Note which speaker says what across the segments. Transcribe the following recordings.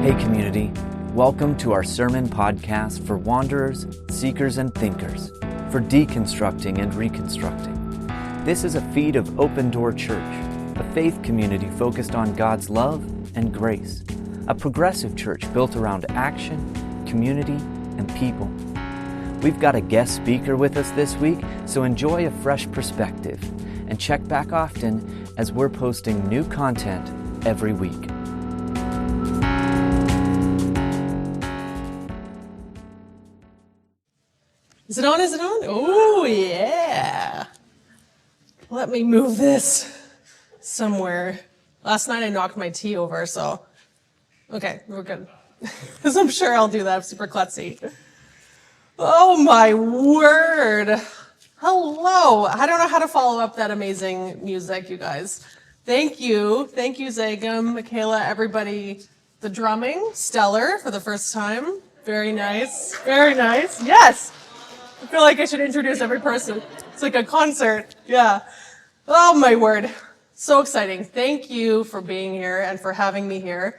Speaker 1: Hey community, welcome to our sermon podcast for wanderers, seekers, and thinkers, for deconstructing and reconstructing. This is a feed of Open Door Church, a faith community focused on God's love and grace, a progressive church built around action, community, and people. We've got a guest speaker with us this week, so enjoy a fresh perspective and check back often as we're posting new content every week.
Speaker 2: Is it on? Is it on? Oh, yeah. Let me move this somewhere. Last night I knocked my tea over, so. Okay, we're good. Because I'm sure I'll do that. I'm super klutzy. Oh, my word. Hello. I don't know how to follow up that amazing music, you guys. Thank you. Thank you, Zagam, Michaela, everybody. The drumming, stellar for the first time. Very nice. Very nice. Yes. I feel like I should introduce every person. It's like a concert. Yeah. Oh, my word. So exciting. Thank you for being here and for having me here.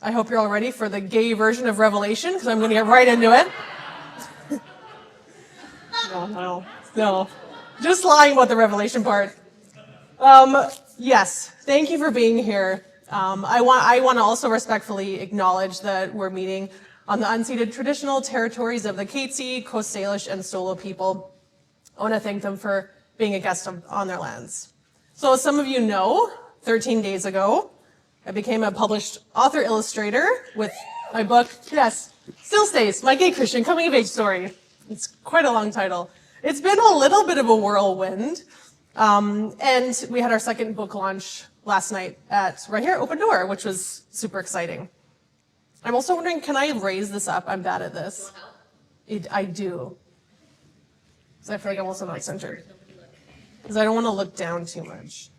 Speaker 2: I hope you're all ready for the gay version of Revelation, because I'm going to get right into it. No. Just lying about the Revelation part. Yes. Thank you for being here. I want to also respectfully acknowledge that we're meeting on the unceded traditional territories of the Katzie, Coast Salish, and Solo people. I want to thank them for being a guest on their lands. So as some of you know, 13 days ago, I became a published author-illustrator with my book, yes, still Stace, My Gay Christian Coming-of-Age Story. It's quite a long title. It's been a little bit of a whirlwind, and we had our second book launch last night at right here, Open Door, which was super exciting. I'm also wondering, can I raise this up? I'm bad at this. I do. Because I feel like I'm also not centered. Because I don't want to look down too much.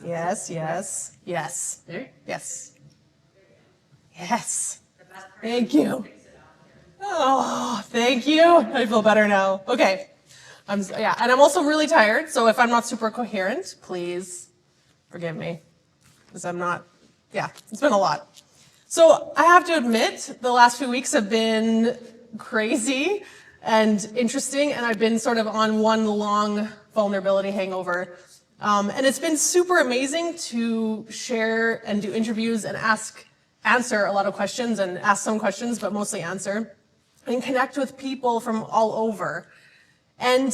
Speaker 2: Yes.
Speaker 3: There?
Speaker 2: Yes. Yes. Thank you. Oh, thank you. I feel better now. Okay. And I'm also really tired, so if I'm not super coherent, please forgive me. Because I'm not, it's been a lot. So I have to admit, the last few weeks have been crazy and interesting, and I've been sort of on one long vulnerability hangover. And it's been super amazing to share and do interviews and answer a lot of questions and ask some questions, but mostly answer, and connect with people from all over. And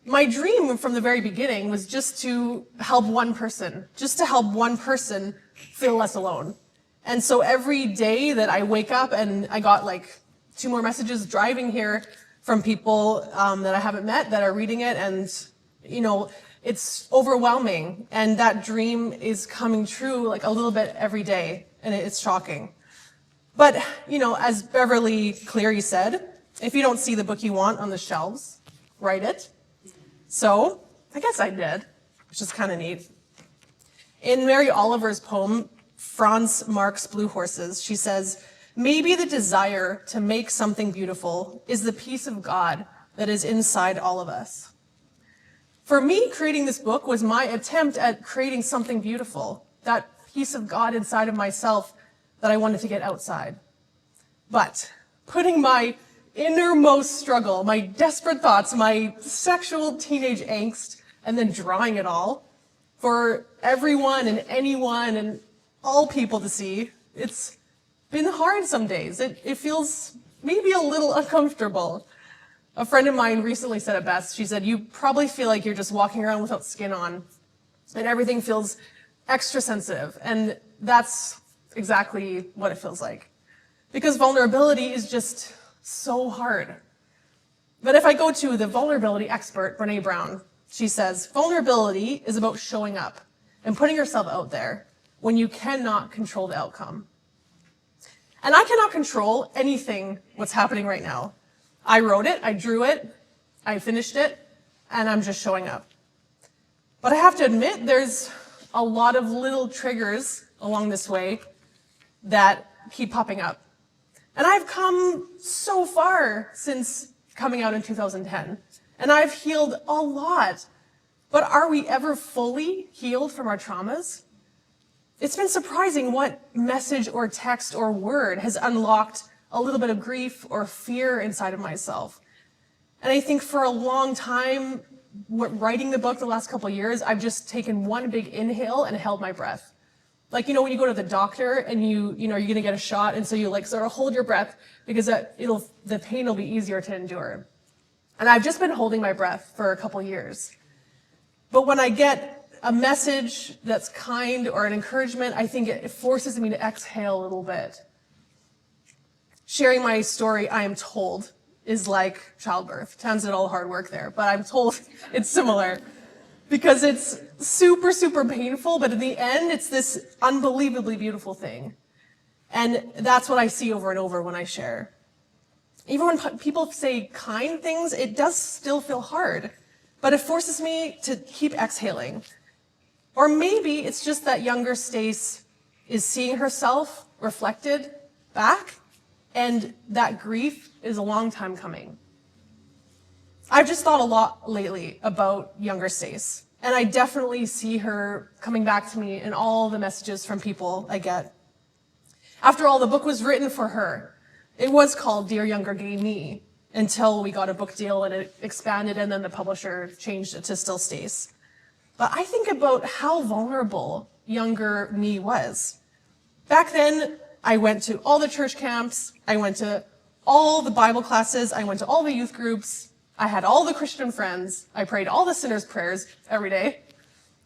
Speaker 2: my dream from the very beginning was just to help one person feel less alone. And so every day that I wake up, and I got like 2 more messages driving here from people that I haven't met that are reading it, and it's overwhelming. And that dream is coming true like a little bit every day, and it's shocking. But as Beverly Cleary said, if you don't see the book you want on the shelves, write it. So I guess I did, which is kind of neat. In Mary Oliver's poem, Franz Marc's Blue Horses, she says, "Maybe the desire to make something beautiful is the peace of God that is inside all of us." For me, creating this book was my attempt at creating something beautiful, that peace of God inside of myself that I wanted to get outside. But putting my innermost struggle, my desperate thoughts, my sexual teenage angst, and then drawing it all for everyone and anyone and all people to see, it's been hard some days. It feels maybe a little uncomfortable. A friend of mine recently said it best. She said, "You probably feel like you're just walking around without skin on, and everything feels extra sensitive." And that's exactly what it feels like. Because vulnerability is just so hard. But if I go to the vulnerability expert, Brené Brown, she says, vulnerability is about showing up and putting yourself out there when you cannot control the outcome. And I cannot control anything what's happening right now. I wrote it, I drew it, I finished it, and I'm just showing up. But I have to admit, there's a lot of little triggers along this way that keep popping up. And I've come so far since coming out in 2010, and I've healed a lot. But are we ever fully healed from our traumas? It's been surprising what message or text or word has unlocked a little bit of grief or fear inside of myself. And I think for a long time, writing the book the last couple of years, I've just taken one big inhale and held my breath. Like, when you go to the doctor and you're going to get a shot, and so you sort of hold your breath because the pain will be easier to endure. And I've just been holding my breath for a couple of years. But when I get a message that's kind or an encouragement, I think it forces me to exhale a little bit. Sharing my story, I am told, is like childbirth. Sounds like all hard work there, but I'm told it's similar because it's super, super painful, but in the end, it's this unbelievably beautiful thing. And that's what I see over and over when I share. Even when people say kind things, it does still feel hard, but it forces me to keep exhaling. Or maybe it's just that younger Stace is seeing herself reflected back, and that grief is a long time coming. I've just thought a lot lately about younger Stace, and I definitely see her coming back to me in all the messages from people I get. After all, the book was written for her. It was called Dear Younger Gay Me until we got a book deal and it expanded, and then the publisher changed it to Still Stace. But I think about how vulnerable younger me was. Back then, I went to all the church camps, I went to all the Bible classes, I went to all the youth groups, I had all the Christian friends, I prayed all the sinner's prayers every day.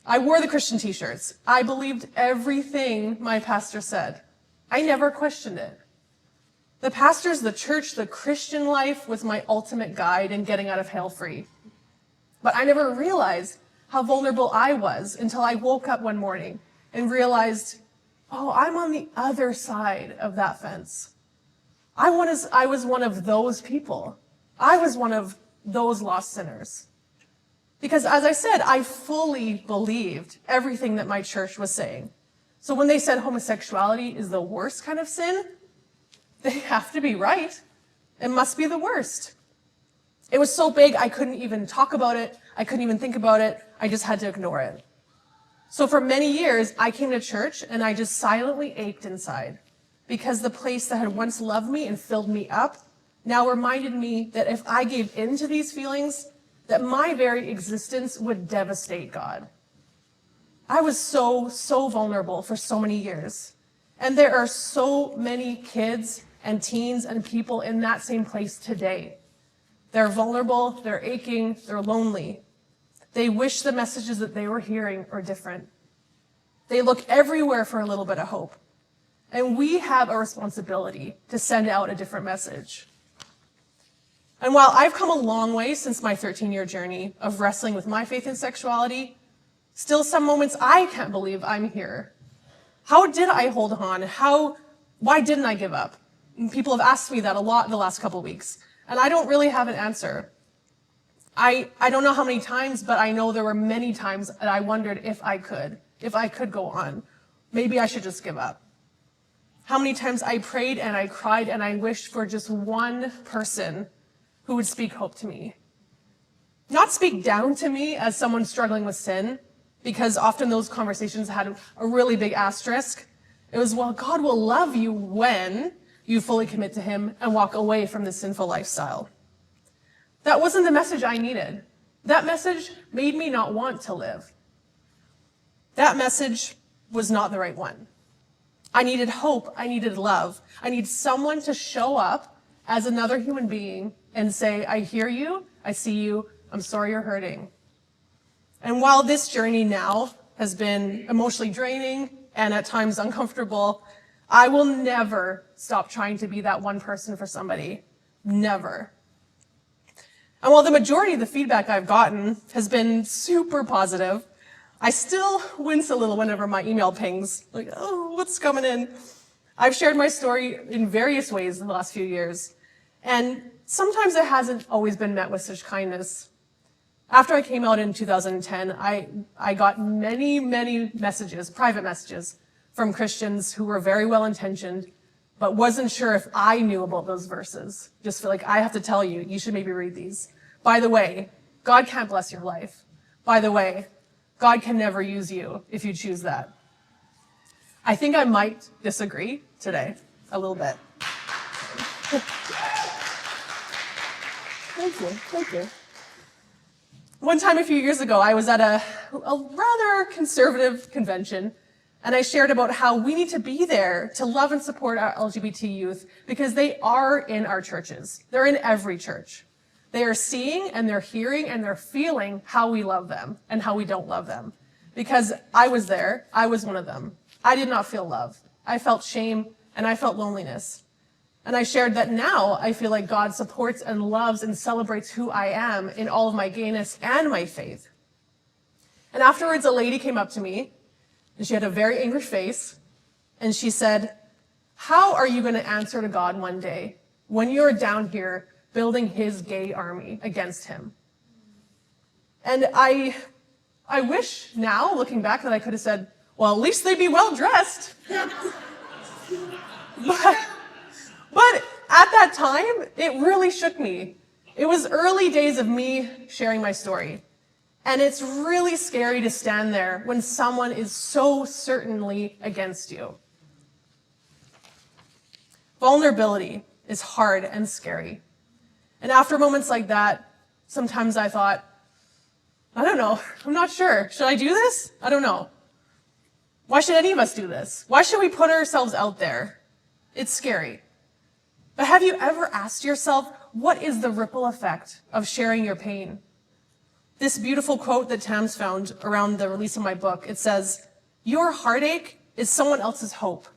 Speaker 2: I wore the Christian t-shirts. I believed everything my pastor said. I never questioned it. The pastors, the church, the Christian life was my ultimate guide in getting out of hell free. But I never realized how vulnerable I was until I woke up one morning and realized, oh, I'm on the other side of that fence. I was one of those people. I was one of those lost sinners. Because as I said, I fully believed everything that my church was saying. So when they said homosexuality is the worst kind of sin, they have to be right. It must be the worst. It was so big, I couldn't even talk about it. I couldn't even think about it. I just had to ignore it. So for many years, I came to church and I just silently ached inside because the place that had once loved me and filled me up now reminded me that if I gave in to these feelings, that my very existence would devastate God. I was so vulnerable for so many years. And there are so many kids and teens and people in that same place today. They're vulnerable, they're aching, they're lonely. They wish the messages that they were hearing are different. They look everywhere for a little bit of hope. And we have a responsibility to send out a different message. And while I've come a long way since my 13-year journey of wrestling with my faith and sexuality, still some moments I can't believe I'm here. How did I hold on? Why didn't I give up? And people have asked me that a lot in the last couple of weeks, and I don't really have an answer. I don't know how many times, but I know there were many times that I wondered if I could go on. Maybe I should just give up. How many times I prayed and I cried and I wished for just one person who would speak hope to me. Not speak down to me as someone struggling with sin, because often those conversations had a really big asterisk. It was, well, God will love you when you fully commit to him and walk away from the sinful lifestyle. That wasn't the message I needed. That message made me not want to live. That message was not the right one. I needed hope. I needed love. I need someone to show up as another human being and say, I hear you, I see you, I'm sorry you're hurting. And while this journey now has been emotionally draining and at times uncomfortable, I will never stop trying to be that one person for somebody. Never. And while the majority of the feedback I've gotten has been super positive, I still wince a little whenever my email pings, like, oh, what's coming in? I've shared my story in various ways in the last few years, and sometimes it hasn't always been met with such kindness. After I came out in 2010, I got many messages, private messages, from Christians who were very well-intentioned, but wasn't sure if I knew about those verses. Just feel like, I have to tell you, you should maybe read these. By the way, God can't bless your life. By the way, God can never use you if you choose that. I think I might disagree today a little bit. Thank you. One time a few years ago, I was at a rather conservative convention, and I shared about how we need to be there to love and support our LGBT youth because they are in our churches. They're in every church. They are seeing and they're hearing and they're feeling how we love them and how we don't love them. Because I was there, I was one of them. I did not feel love. I felt shame and I felt loneliness. And I shared that now I feel like God supports and loves and celebrates who I am in all of my gayness and my faith. And afterwards, a lady came up to me, and she had a very angry face, and she said, "How are you going to answer to God one day when you're down here building his gay army against him?" And I wish now, looking back, that I could have said, well, at least they'd be well dressed. But at that time, it really shook me. It was early days of me sharing my story. And it's really scary to stand there when someone is so certainly against you. Vulnerability is hard and scary. And after moments like that, sometimes I thought, I don't know, I'm not sure. Should I do this? I don't know. Why should any of us do this? Why should we put ourselves out there? It's scary. But have you ever asked yourself, what is the ripple effect of sharing your pain? This beautiful quote that Tam's found around the release of my book, it says, "Your heartache is someone else's hope.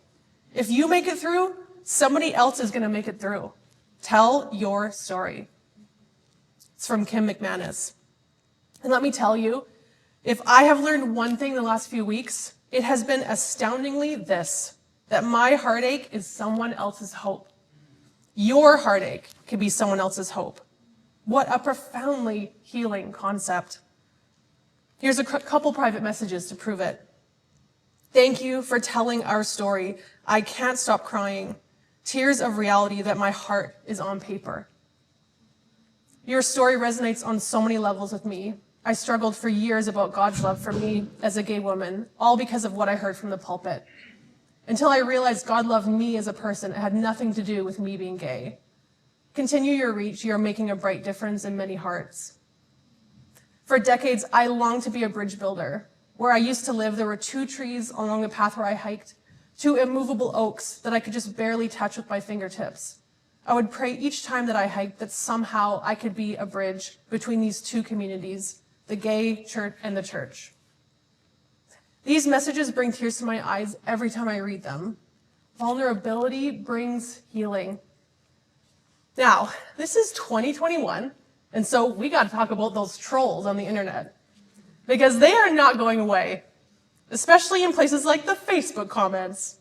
Speaker 2: If you make it through, somebody else is going to make it through. Tell your story." It's from Kim McManus. And let me tell you, if I have learned one thing the last few weeks, it has been astoundingly this, that my heartache is someone else's hope. Your heartache could be someone else's hope. What a profoundly healing concept. Here's a couple private messages to prove it. Thank you for telling our story. I can't stop crying. Tears of reality that my heart is on paper. Your story resonates on so many levels with me. I struggled for years about God's love for me as a gay woman, all because of what I heard from the pulpit. Until I realized God loved me as a person, it had nothing to do with me being gay. Continue your reach. You're making a bright difference in many hearts. For decades, I longed to be a bridge builder. Where I used to live, there were 2 trees along the path where I hiked, 2 immovable oaks that I could just barely touch with my fingertips. I would pray each time that I hiked that somehow I could be a bridge between these 2 communities, the gay church and the church. These messages bring tears to my eyes every time I read them. Vulnerability brings healing. Now, this is 2021, and so we got to talk about those trolls on the internet, because they are not going away, especially in places like the Facebook comments.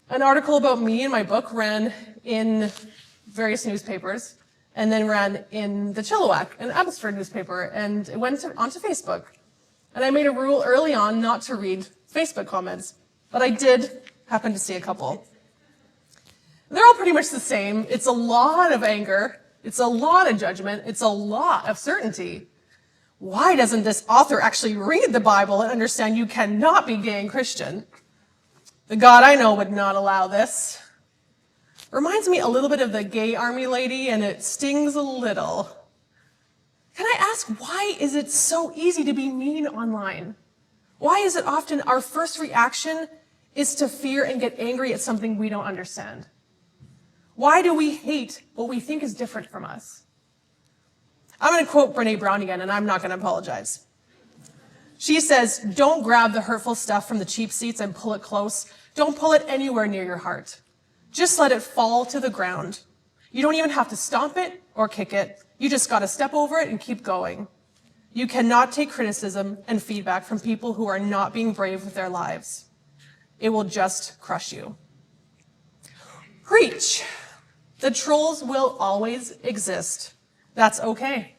Speaker 2: An article about me and my book ran in various newspapers, and then ran in the Chilliwack, an Abbotsford newspaper, and it went onto Facebook. And I made a rule early on not to read Facebook comments, but I did happen to see a couple. They're all pretty much the same. It's a lot of anger. It's a lot of judgment. It's a lot of certainty. Why doesn't this author actually read the Bible and understand you cannot be gay and Christian? The God I know would not allow this. Reminds me a little bit of the gay army lady, and it stings a little. Can I ask, why is it so easy to be mean online? Why is it often our first reaction is to fear and get angry at something we don't understand? Why do we hate what we think is different from us? I'm going to quote Brené Brown again, and I'm not going to apologize. She says, "Don't grab the hurtful stuff from the cheap seats and pull it close. Don't pull it anywhere near your heart. Just let it fall to the ground. You don't even have to stomp it or kick it. You just got to step over it and keep going. You cannot take criticism and feedback from people who are not being brave with their lives. It will just crush you." Preach. The trolls will always exist. That's okay.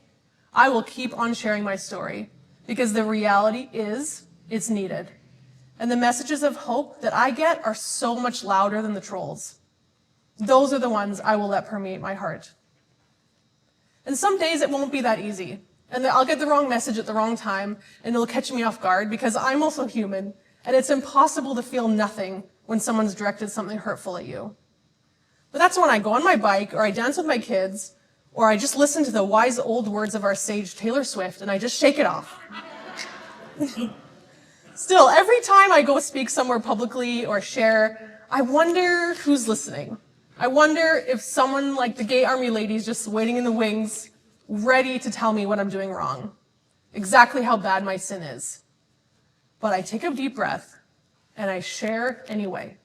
Speaker 2: I will keep on sharing my story because the reality is it's needed. And the messages of hope that I get are so much louder than the trolls. Those are the ones I will let permeate my heart. And some days it won't be that easy. And I'll get the wrong message at the wrong time, and it'll catch me off guard because I'm also human, and it's impossible to feel nothing when someone's directed something hurtful at you. But that's when I go on my bike, or I dance with my kids, or I just listen to the wise old words of our sage Taylor Swift, and I just shake it off. Still, every time I go speak somewhere publicly or share, I wonder who's listening. I wonder if someone like the gay army ladies just waiting in the wings, ready to tell me what I'm doing wrong, exactly how bad my sin is. But I take a deep breath, and I share anyway.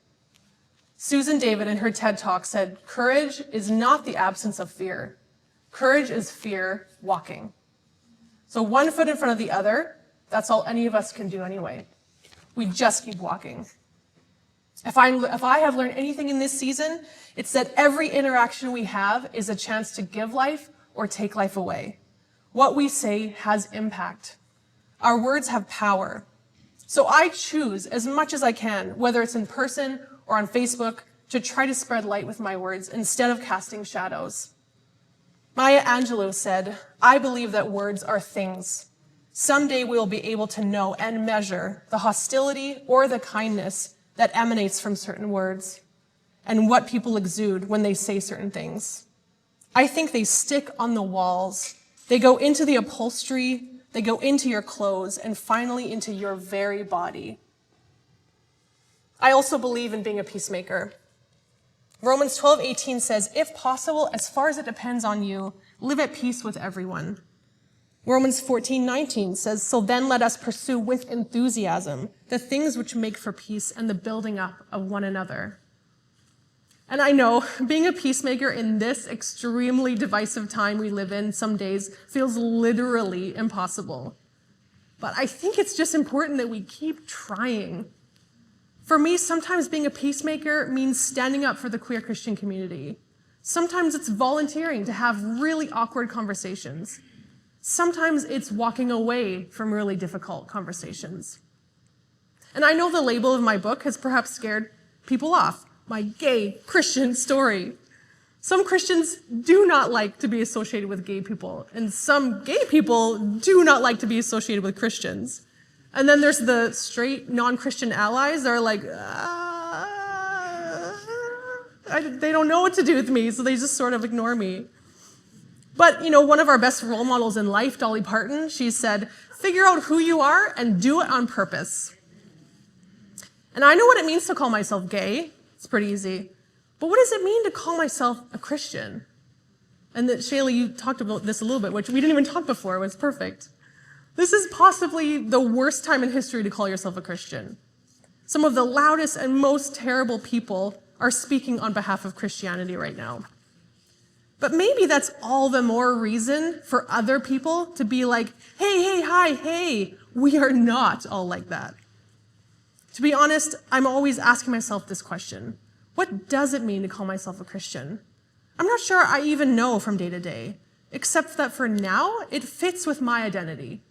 Speaker 2: Susan David in her TED Talk said, "Courage is not the absence of fear. Courage is fear walking." So one foot in front of the other, that's all any of us can do anyway. We just keep walking. If I have learned anything in this season, it's that every interaction we have is a chance to give life or take life away. What we say has impact. Our words have power. So I choose as much as I can, whether it's in person or on Facebook, to try to spread light with my words instead of casting shadows. Maya Angelou said, "I believe that words are things. Someday we will be able to know and measure the hostility or the kindness that emanates from certain words and what people exude when they say certain things. I think they stick on the walls. They go into the upholstery, they go into your clothes, and finally into your very body." I also believe in being a peacemaker. Romans 12:18 says, "If possible, as far as it depends on you, live at peace with everyone." Romans 14:19 says, "So then let us pursue with enthusiasm the things which make for peace and the building up of one another." And I know being a peacemaker in this extremely divisive time we live in some days feels literally impossible. But I think it's just important that we keep trying. For me, sometimes being a peacemaker means standing up for the queer Christian community. Sometimes it's volunteering to have really awkward conversations. Sometimes it's walking away from really difficult conversations. And I know the label of my book has perhaps scared people off. My gay Christian story. Some Christians do not like to be associated with gay people, and some gay people do not like to be associated with Christians. And then there's the straight non-Christian allies that are like, they don't know what to do with me, so they just sort of ignore me. But, one of our best role models in life, Dolly Parton, she said, "Figure out who you are and do it on purpose." And I know what it means to call myself gay. It's pretty easy. But what does it mean to call myself a Christian? And that, Shayla, you talked about this a little bit, which we didn't even talk before. It was perfect. This is possibly the worst time in history to call yourself a Christian. Some of the loudest and most terrible people are speaking on behalf of Christianity right now. But maybe that's all the more reason for other people to be like, hey, we are not all like that. To be honest, I'm always asking myself this question. What does it mean to call myself a Christian? I'm not sure I even know from day to day, except that for now, it fits with my identity,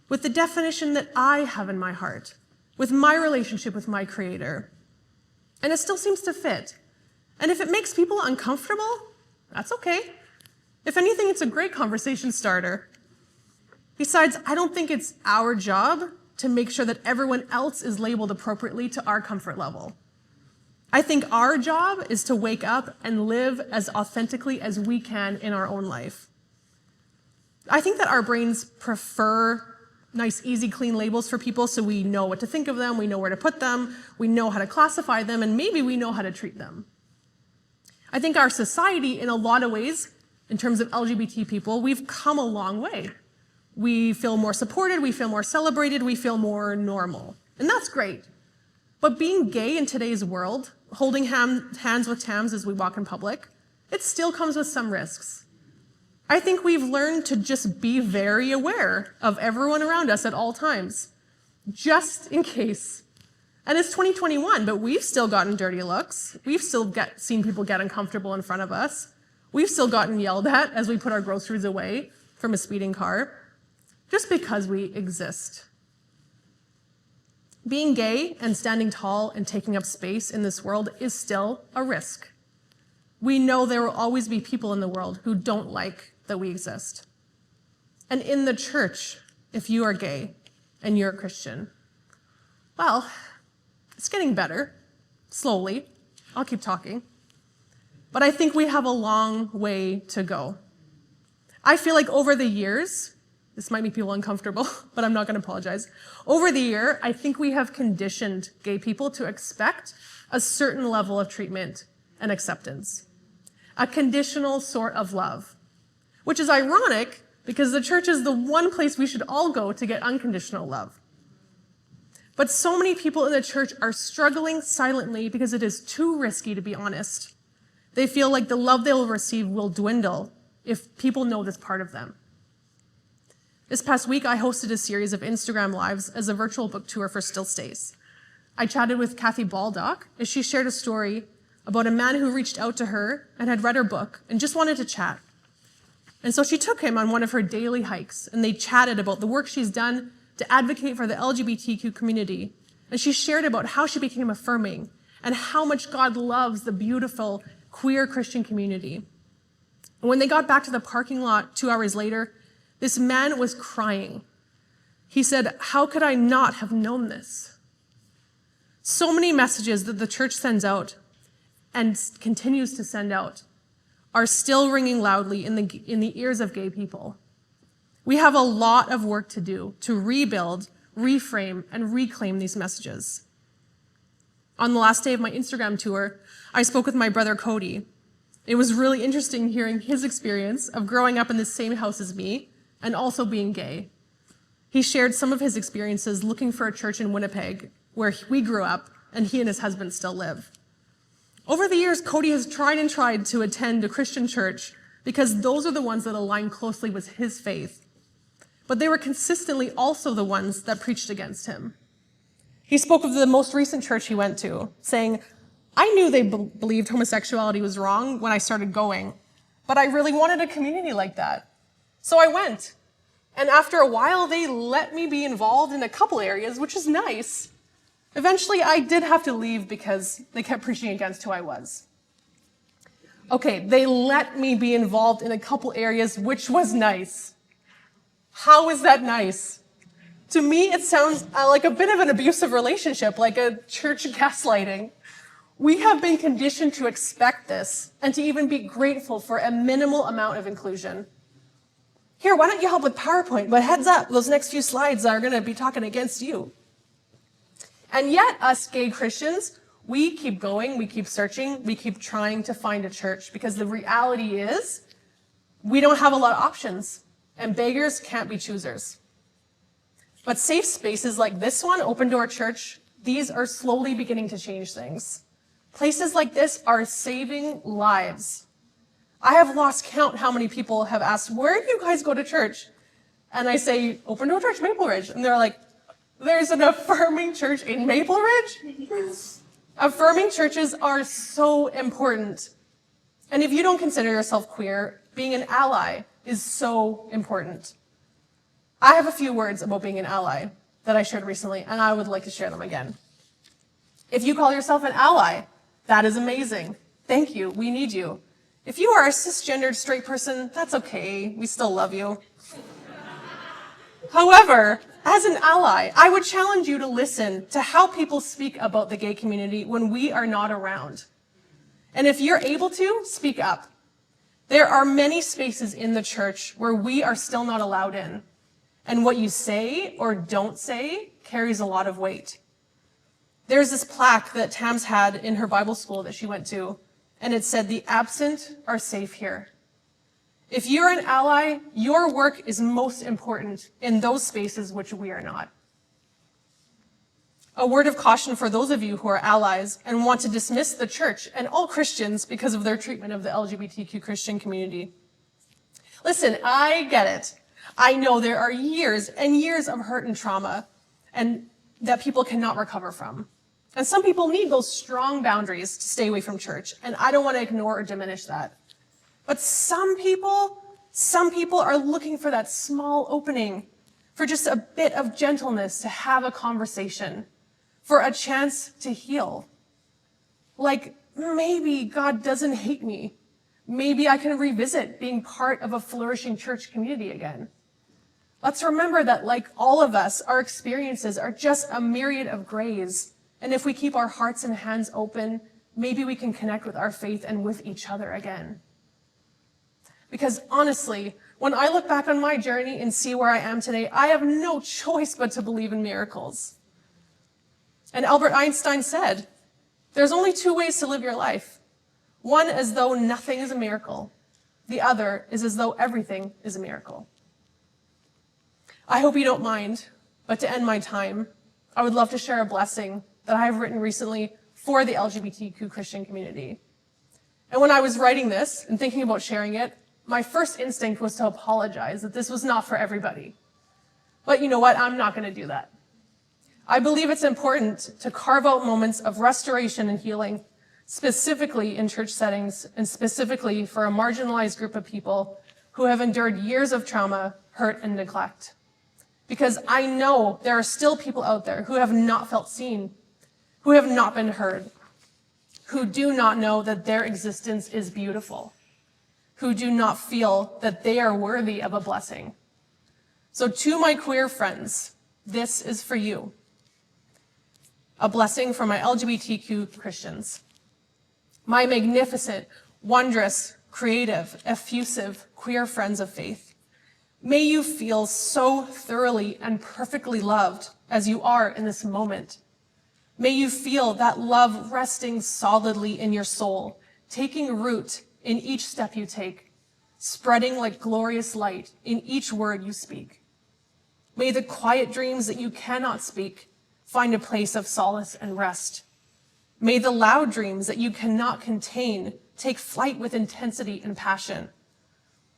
Speaker 2: with the definition that I have in my heart, with my relationship with my Creator. And it still seems to fit. And if it makes people uncomfortable, that's okay. If anything, it's a great conversation starter. Besides, I don't think it's our job to make sure that everyone else is labeled appropriately to our comfort level. I think our job is to wake up and live as authentically as we can in our own life. I think that our brains prefer nice, easy, clean labels for people so we know what to think of them, we know where to put them, we know how to classify them, and maybe we know how to treat them. I think our society, in a lot of ways, in terms of LGBT people, we've come a long way. We feel more supported, we feel more celebrated, we feel more normal. And that's great. But being gay in today's world, holding hands with Tams as we walk in public, it still comes with some risks. I think we've learned to just be very aware of everyone around us at all times, just in case. And it's 2021, but we've still gotten dirty looks. We've still seen people get uncomfortable in front of us. We've still gotten yelled at as we put our groceries away from a speeding car, just because we exist. Being gay and standing tall and taking up space in this world is still a risk. We know there will always be people in the world who don't like that we exist. And in the church, if you are gay and you're a Christian, well, It's getting better, slowly. I'll keep talking. But I think we have a long way to go. I feel like over the years, this might make people uncomfortable, but I'm not going to apologize. Over the year, I think we have conditioned gay people to expect a certain level of treatment and acceptance. A conditional sort of love, which is ironic because the church is the one place we should all go to get unconditional love. But so many people in the church are struggling silently because it is too risky to be honest. They feel like the love they will receive will dwindle if people know this part of them. This past week, I hosted a series of Instagram Lives as a virtual book tour for Stace. I chatted with Kathy Baldock as she shared a story about a man who reached out to her and had read her book and just wanted to chat. And so she took him on one of her daily hikes, and they chatted about the work she's done to advocate for the LGBTQ community. And she shared about how she became affirming and how much God loves the beautiful queer Christian community. And when they got back to the parking lot 2 hours later, this man was crying. He said, "How could I not have known this?" So many messages that the church sends out and continues to send out are still ringing loudly in the ears of gay people. We have a lot of work to do to rebuild, reframe, and reclaim these messages. On the last day of my Instagram tour, I spoke with my brother Cody. It was really interesting hearing his experience of growing up in the same house as me and also being gay. He shared some of his experiences looking for a church in Winnipeg, where we grew up, and he and his husband still live. Over the years, Cody has tried to attend a Christian church because those are the ones that align closely with his faith. But they were consistently also the ones that preached against him. He spoke of the most recent church he went to, saying, "I knew they believed homosexuality was wrong when I started going, but I really wanted a community like that. So I went. And after a while, they let me be involved in a couple areas, which is nice. Eventually, I did have to leave because they kept preaching against who I was." Okay, they let me be involved in a couple areas, which was nice. How is that nice? To me, it sounds like a bit of an abusive relationship, like a church gaslighting. We have been conditioned to expect this and to even be grateful for a minimal amount of inclusion. Here, why don't you help with PowerPoint? But heads up, those next few slides are going to be talking against you. And yet, us gay Christians, we keep going, we keep searching, we keep trying to find a church because the reality is we don't have a lot of options and beggars can't be choosers. But safe spaces like this one, Open Door Church, these are slowly beginning to change things. Places like this are saving lives. I have lost count how many people have asked, "Where do you guys go to church?" And I say, "Open Door Church, Maple Ridge." And they're like, "There's an affirming church in Maple Ridge?" Affirming churches are so important. And if you don't consider yourself queer, being an ally is so important. I have a few words about being an ally that I shared recently, and I would like to share them again. If you call yourself an ally, that is amazing. Thank you. We need you. If you are a cisgendered straight person, that's okay. We still love you. However, as an ally, I would challenge you to listen to how people speak about the gay community when we are not around. And if you're able to, speak up. There are many spaces in the church where we are still not allowed in. And what you say or don't say carries a lot of weight. There's this plaque that Tam's had in her Bible school that she went to, and it said, "The absent are safe here." If you're an ally, your work is most important in those spaces which we are not. A word of caution for those of you who are allies and want to dismiss the church and all Christians because of their treatment of the LGBTQ Christian community. Listen, I get it. I know there are years and years of hurt and trauma and that people cannot recover from. And some people need those strong boundaries to stay away from church, and I don't want to ignore or diminish that. But some people are looking for that small opening, for just a bit of gentleness to have a conversation, for a chance to heal. Like, maybe God doesn't hate me. Maybe I can revisit being part of a flourishing church community again. Let's remember that, like all of us, our experiences are just a myriad of grays, And if we keep our hearts and hands open, maybe we can connect with our faith and with each other again. Because honestly, when I look back on my journey and see where I am today, I have no choice but to believe in miracles. And Albert Einstein said, there's only two ways to live your life. One as though nothing is a miracle. The other is as though everything is a miracle. I hope you don't mind, but to end my time, I would love to share a blessing that I have written recently for the LGBTQ Christian community. And when I was writing this and thinking about sharing it, my first instinct was to apologize that this was not for everybody. But you know what? I'm not going to do that. I believe it's important to carve out moments of restoration and healing, specifically in church settings and specifically for a marginalized group of people who have endured years of trauma, hurt, and neglect. Because I know there are still people out there who have not felt seen, who have not been heard, who do not know that their existence is beautiful, who do not feel that they are worthy of a blessing. So to my queer friends, this is for you. A blessing from my LGBTQ Christians. My magnificent, wondrous, creative, effusive, queer friends of faith. May you feel so thoroughly and perfectly loved as you are in this moment. May you feel that love resting solidly in your soul, taking root in each step you take, spreading like glorious light in each word you speak. May the quiet dreams that you cannot speak find a place of solace and rest. May the loud dreams that you cannot contain take flight with intensity and passion.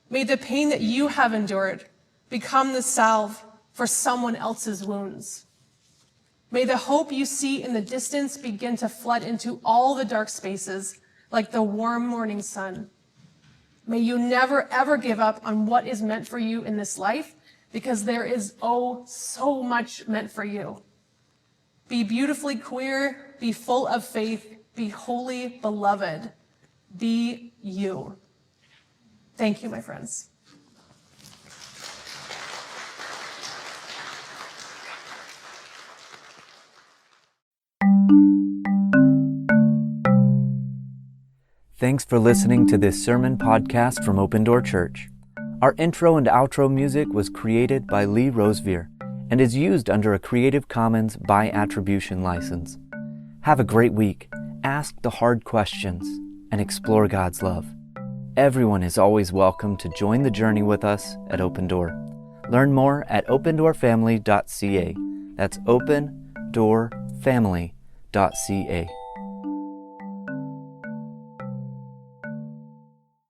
Speaker 2: May the pain that you have endured become the salve for someone else's wounds. May the hope you see in the distance begin to flood into all the dark spaces like the warm morning sun. May you never, ever give up on what is meant for you in this life, because there is, oh, so much meant for you. Be beautifully queer, be full of faith, be holy, beloved. Be you. Thank you, my friends.
Speaker 1: Thanks for listening to this sermon podcast from Open Door Church. Our intro and outro music was created by Lee Rosevear and is used under a Creative Commons by attribution license. Have a great week. Ask the hard questions and explore God's love. Everyone is always welcome to join the journey with us at Open Door. Learn more at opendoorfamily.ca. That's opendoorfamily.ca.